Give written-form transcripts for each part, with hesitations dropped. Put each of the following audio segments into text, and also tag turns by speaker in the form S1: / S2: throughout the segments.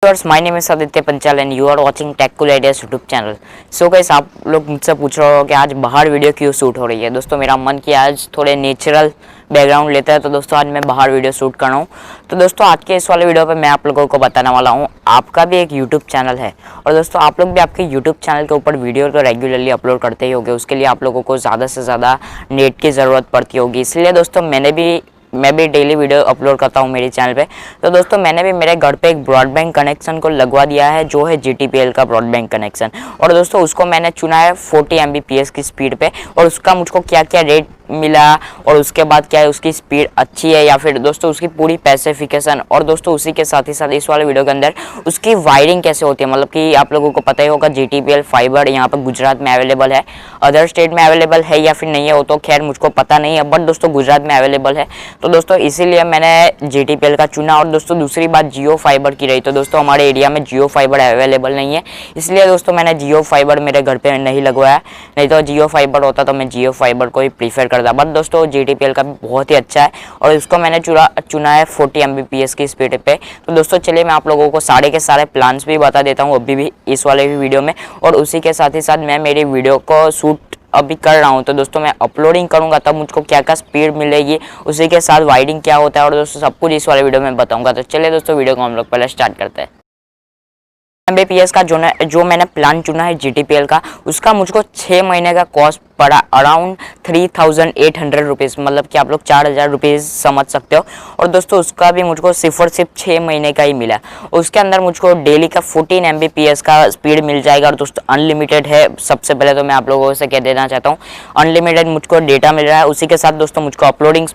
S1: My name is Aditya Panchal and you are watching tech cool ideas YouTube channel. So guys, आप लोग मुझसे पूछ रहे हो कि आज बाहर वीडियो क्यों शूट हो रही है। दोस्तों मेरा मन किया आज थोड़े नेचुरल बैकग्राउंड लेता है, तो दोस्तों आज मैं बाहर वीडियो शूट कर रहा हूँ। तो दोस्तों आज के इस वाले वीडियो पे मैं आप लोगों को बताने वाला हूँ, आपका भी एक यूट्यूब चैनल है और दोस्तों आप लोग भी आपके यूट्यूब चैनल के ऊपर वीडियो तो रेगुलरली अपलोड करते ही होंगे। उसके लिए आप लोगों को ज़्यादा से ज़्यादा नेट की ज़रूरत पड़ती होगी। इसलिए दोस्तों मैं भी डेली वीडियो अपलोड करता हूँ मेरे चैनल पे। तो दोस्तों मैंने भी मेरे घर पे एक ब्रॉडबैंड कनेक्शन को लगवा दिया है, जो है GTPL का ब्रॉडबैंड कनेक्शन। और दोस्तों उसको मैंने चुना है 40 Mbps की स्पीड पे। और उसका मुझको क्या क्या रेट मिला और उसके बाद क्या है, उसकी स्पीड अच्छी है या फिर दोस्तों उसकी पूरी स्पेसिफिकेशन, और दोस्तों उसी के साथ ही साथ इस वाले वीडियो के अंदर उसकी वायरिंग कैसे होती है। मतलब कि आप लोगों को पता ही होगा GTPL फाइबर यहाँ पर गुजरात में अवेलेबल है, अदर स्टेट में अवेलेबल है या फिर नहीं है वो तो खैर मुझको पता नहीं है, बट दोस्तों गुजरात में अवेलेबल है। तो दोस्तों इसीलिए मैंने GTPL का चुना। और दोस्तों दूसरी बात जियो फाइबर की रही, तो दोस्तों हमारे एरिया में जियो फाइबर अवेलेबल नहीं है, इसलिए दोस्तों मैंने जियो फाइबर मेरे घर पे नहीं लगवाया। नहीं तो जियो फाइबर होता तो मैं जियो फाइबर को ही प्रीफर करता। बट दोस्तों GTPL का भी बहुत ही अच्छा है और इसको मैंने चुना है 40 Mbps की स्पीड पे। तो दोस्तों चलिए मैं आप लोगों को सारे के सारे प्लान्स भी बता देता हूँ अभी भी इस वाले भी वीडियो में, और उसी के साथ ही साथ मैं मेरी वीडियो को शूट अभी कर रहा हूँ। तो दोस्तों मैं अपलोडिंग करूँगा तब मुझको क्या क्या स्पीड मिलेगी, उसी के साथ वायरिंग क्या होता है और दोस्तों सब कुछ इस वाले वीडियो में बताऊँगा। तो चलिए दोस्तों वीडियो को हम लोग पहले स्टार्ट करते हैं। Mbps का जो मैंने प्लान चुना है GTPL का, उसका मुझको 6 महीने का कॉस्ट पड़ा अराउंड 3800 रुपीज़, मतलब कि आप लोग 4000 रुपीज़ समझ सकते हो। और दोस्तों उसका भी मुझको सिर्फ 6 महीने का ही मिला। उसके अंदर मुझको डेली का 14 Mbps का स्पीड मिल जाएगा और दोस्तों अनलिमिटेड है। सबसे पहले तो मैं आप लोगों से कह देना चाहता हूँ, अनलिमिटेड मुझको डेटा मिल रहा है। उसी के साथ दोस्तों मुझको अपलोडिंग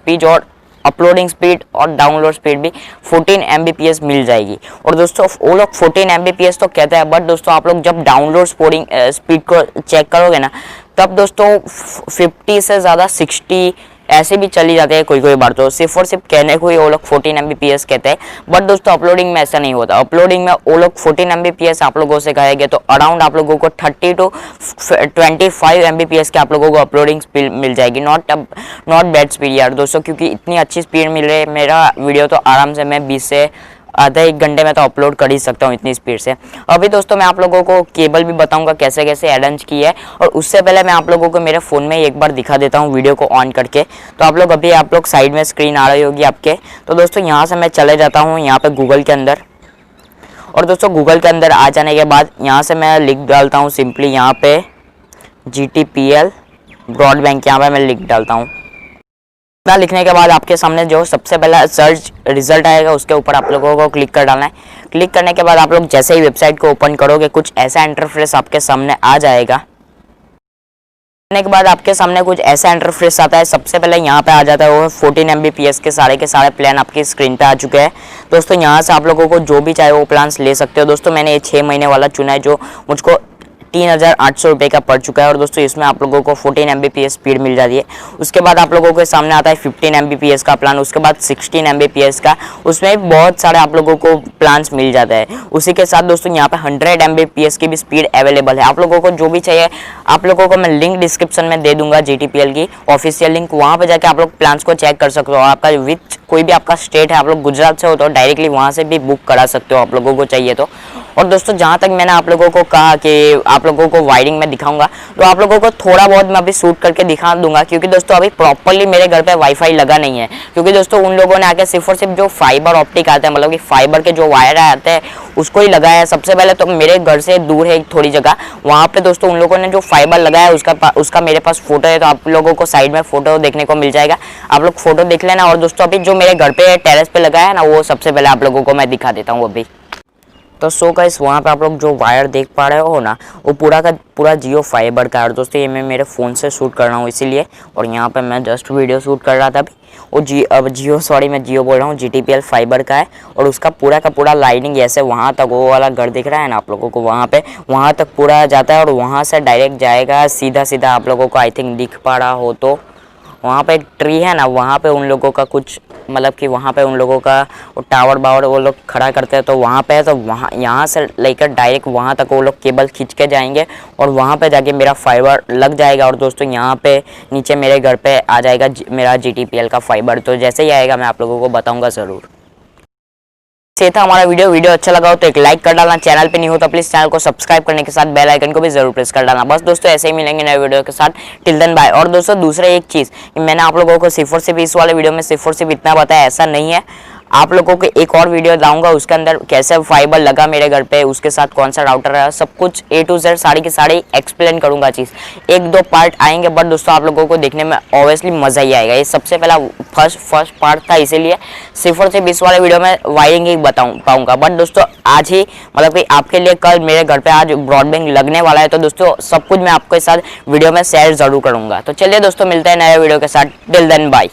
S1: स्पीड और डाउनलोड स्पीड भी 14 Mbps मिल जाएगी। और दोस्तों वो लोग 14 Mbps तो कहते हैं, बट दोस्तों आप लोग जब डाउनलोड स्पीड को चेक करोगे ना, तब दोस्तों 50 से ज़्यादा 60 ऐसे भी चली जाते हैं कोई बार। तो सिर्फ और सिर्फ कहने को ही वो लोग 14 Mbps कहते हैं, बट दोस्तों अपलोडिंग में ऐसा नहीं होता। अपलोडिंग में वो लोग 14 Mbps आप लोगों से कहेंगे तो अराउंड आप लोगों को 30 to 25 Mbps के आप लोगों को अपलोडिंग स्पीड मिल जाएगी। नॉट बैड स्पीड यार दोस्तों, क्योंकि इतनी अच्छी स्पीड मिल रही है। मेरा वीडियो तो आराम से मैं 20 से आधा 1 घंटे में तो अपलोड कर ही सकता हूँ इतनी स्पीड से। अभी दोस्तों मैं आप लोगों को केबल भी बताऊंगा कैसे कैसे अरेंज की है, और उससे पहले मैं आप लोगों को मेरे फ़ोन में एक बार दिखा देता हूँ वीडियो को ऑन करके। तो आप लोग साइड में स्क्रीन आ रही होगी आपके। तो दोस्तों यहाँ से मैं चले जाता हूँ यहाँ पे गूगल के अंदर, और दोस्तों गूगल के अंदर आ जाने के बाद यहाँ से मैं लिख डालता हूँ सिंपली यहाँ पे GTPL ब्रॉडबैंड, यहाँ पर मैं लिख डालता हूँ। इतना लिखने के बाद आपके सामने जो सबसे पहला सर्च रिजल्ट आएगा उसके ऊपर आप लोगों को क्लिक कर डालना है। क्लिक करने के बाद आप लोग जैसे ही वेबसाइट को ओपन करोगे कुछ ऐसा इंटरफेस आपके सामने आ जाएगा। करने के बाद आपके सामने कुछ ऐसा इंटरफेस आता है। सबसे पहले यहाँ पे आ जाता है वो 14 Mbps के सारे प्लान आपकी स्क्रीन पे आ चुके हैं। दोस्तों यहाँ से आप लोगों को जो भी चाहे वो प्लान्स ले सकते हो। दोस्तों मैंने ये 6 महीने वाला चुना है जो मुझको 3800 रुपये का पड़ चुका है, और दोस्तों इसमें आप लोगों को 14 Mbps स्पीड मिल जाती है। उसके बाद आप लोगों के सामने आता है 15 Mbps का प्लान, उसके बाद 16 Mbps का, उसमें बहुत सारे आप लोगों को प्लान्स मिल जाता है। उसी के साथ दोस्तों यहाँ पे 100 Mbps की भी स्पीड अवेलेबल है। आप लोगों को जो भी चाहिए आप लोगों को मैं लिंक डिस्क्रिप्शन में दे दूंगा, GTPL की ऑफिशियल लिंक, वहाँ पर जाकर आप लोग प्लान्स को चेक कर सकते हो। आपका विच कोई भी आपका स्टेट है, आप लोग गुजरात से हो तो डायरेक्टली वहाँ से भी बुक करा सकते हो आप लोगों को चाहिए तो। और दोस्तों जहाँ तक मैंने आप लोगों को कहा कि आप लोगों को वायरिंग में दिखाऊंगा, तो आप लोगों को थोड़ा बहुत मैं अभी शूट करके दिखा दूंगा, क्योंकि दोस्तों अभी प्रॉपरली मेरे घर पे वाईफाई लगा नहीं है। क्योंकि दोस्तों उन लोगों ने आके सिर्फ और सिर्फ जो फाइबर ऑप्टिक आते हैं, मतलब कि फाइबर के जो वायर आते हैं उसको ही लगाया है। सबसे पहले तो मेरे घर से दूर है थोड़ी जगह, वहाँ पे दोस्तों उन लोगों ने जो फाइबर लगाया है उसका मेरे पास फोटो है, तो आप लोगों को साइड में फोटो देखने को मिल जाएगा। आप लोग फोटो देख लेना। और दोस्तों अभी जो मेरे घर पे टेरेस पे लगाया है ना, वो सबसे पहले आप लोगों को मैं दिखा देता हूँ अभी। तो सो गाइस वहाँ पे आप लोग जो वायर देख पा रहे हो ना, वो पूरा का पूरा जियो फाइबर का है। और दोस्तों ये मैं मेरे फ़ोन से शूट कर रहा हूँ इसीलिए, और यहाँ पे मैं जस्ट वीडियो शूट कर रहा था अभी। वो मैं जियो बोल रहा हूँ, GTPL फाइबर का है। और उसका पूरा का पूरा लाइनिंग ऐसे वहाँ तक, वो वाला घर दिख रहा है ना आप लोगों को, वहाँ तक पूरा जाता है, और वहाँ से डायरेक्ट जाएगा सीधा आप लोगों को। आई थिंक दिख पा रहा हो तो वहाँ पे एक ट्री है ना, वहाँ पे उन लोगों का कुछ मतलब कि वहाँ पे उन लोगों का वो टावर वो लोग खड़ा करते हैं, तो वहाँ पे है। तो वहाँ यहाँ से लेकर डायरेक्ट वहाँ तक वो लोग केबल खींच के जाएंगे और वहाँ पे जाके मेरा फाइबर लग जाएगा। और दोस्तों यहाँ पे नीचे मेरे घर पे आ जाएगा मेरा GTPL का फाइबर। तो जैसे ही आएगा मैं आप लोगों को बताऊँगा ज़रूर। से था हमारा वीडियो अच्छा लगा हो तो एक लाइक कर डालना, चैनल पे नहीं हो तो प्लीज चैनल को सब्सक्राइब करने के साथ बेल आइकन को भी जरूर प्रेस कर डालना। बस दोस्तों ऐसे ही मिलेंगे नए वीडियो के साथ, टिल देन बाय। और दोस्तों दूसरा एक चीज, मैंने आप लोगों को सिर्फ और सिर्फ इस वाले वीडियो में सिर्फ और सिर्फ इतना बताया, ऐसा नहीं है। आप लोगों को एक और वीडियो लाऊंगा, उसके अंदर कैसे फाइबर लगा मेरे घर पे, उसके साथ कौन सा राउटर है, सब कुछ A to Z सारी की सारी एक्सप्लेन करूंगा चीज़। एक दो पार्ट आएंगे बट दोस्तों आप लोगों को देखने में ऑब्वियसली मज़ा ही आएगा। ये सबसे पहला फर्स्ट पार्ट था, इसीलिए सिर्फ और सिर्फ इस वाले वीडियो में वायरिंग ही बताऊँ पाऊंगा। बट दोस्तों आज ही मतलब कि आपके लिए कल मेरे घर पर आज ब्रॉडबैंड लगने वाला है, तो दोस्तों सब कुछ मैं आपके साथ वीडियो में शेयर ज़रूर करूँगा। तो चलिए दोस्तों मिलते हैं नए वीडियो के साथ, टिल देन बाय।